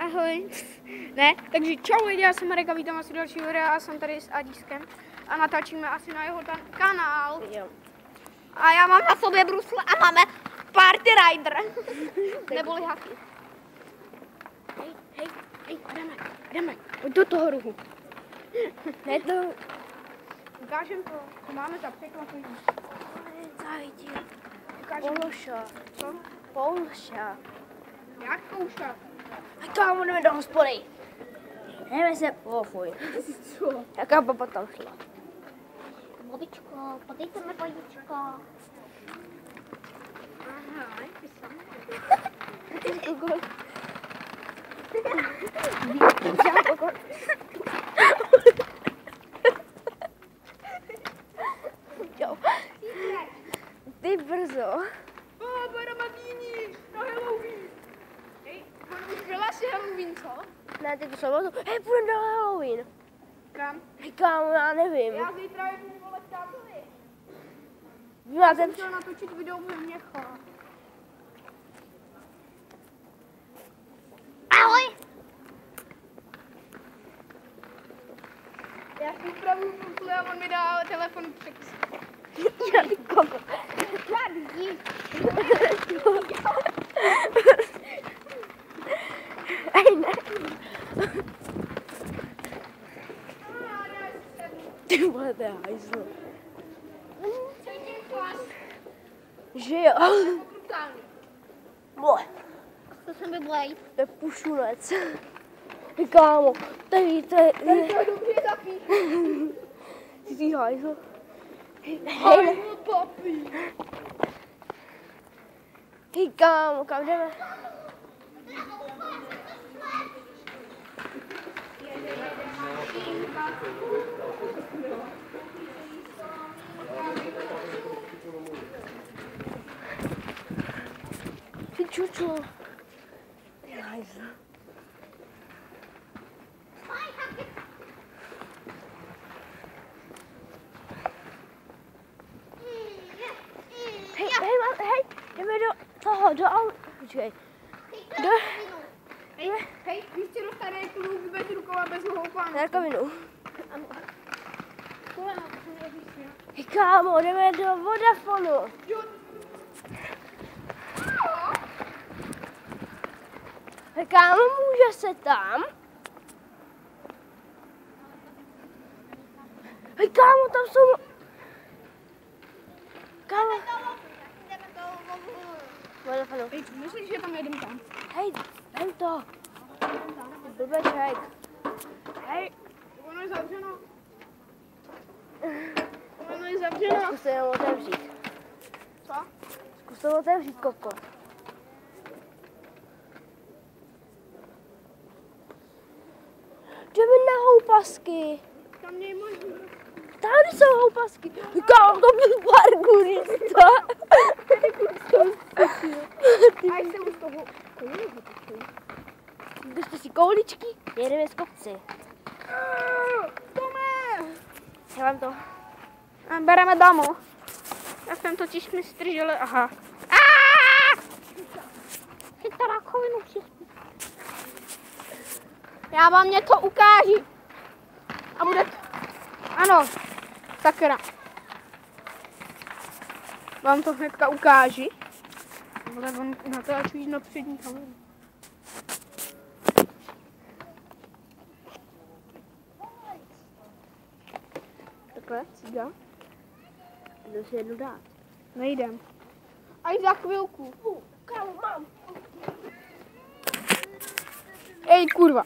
Ahoj. Ne, takže čau lidi, já jsem Marek a vítám asi další videa a jsem tady s Adískem a natáčíme asi na jeho kanál. Jo. A já mám na sobě brusle a máme Party Rider. Neboli haky. Hej, jdeme, pojď do toho ruchu. Ne to... Ukážem to, co máme za překvapení. Zajdi. Ukážem. Polša. Co? Polša. Jak poušat? A kámo, jdeme do hospody. Jdeme se... fuj. Co? Jaká baba tam šla? Babičko, podejte mi vajíčko. Aha, ty sám. Jo. Ty brzo. Baramadini, na Halloween. Hej, už byla si Halloween, co? Ne, ty tu sobotu. Hej, půjdeme do Halloween. Kam? Hej, kámo, já nevím. Já zítra jdu volet tátovi. Vy máte... Jsem chtěl natočit video v Měcha. Ahoj! Já si upravuju brusle a on mi dá telefon přes. Já ty koko. Hej, ne. Ty vole, to je hajzlo. Že jo. Vole, To jsem vyblej. to je pušunec. Hej, kámo, tady, To dobře zapíš. ty hajzlo. Hej, Hajzlo, papi. hej, kámo, kam jdeme? Ty čuču. Ty hajzlo. Hej, jdeme do toho, do auta. Počkej. Hej, víš, co dostane kluk bez rukou a bez nohou pánu. Na rakovinu. Hej, kámo, jdeme do Vodafonu. Hej, kámo, může se tam? Hej, kámo, tam jsou... Kámo. Vodafonu. Hej, myslíš, že tam jedem tam? Hej, jdem to. Blbeček. Hej. Ono je zavřeno. Ono je zavřeno. Zkus to jenom otevřít. Co? Zkus to otevřít, koko. Jdeme na houpasky. Tam něj možný. Tady jsou houpasky. Kámo, to byl parkourista. A jsem už toho. Držte si kouličky, jedeme z kopci. Tome! Já vám to. A bereme dámu. Já jsem totiž mi stržel, aha. Chyta rakovinu všichni. Já vám něco ukážu. A bude to... Ano, sakra. Vám to hnedka ukážu. Ale on natáčí na přední kameru. Takhle, cíga. Jdu si jednu dát. Nejdem. Až za chvilku. Kámo, mám. Ej, kurva.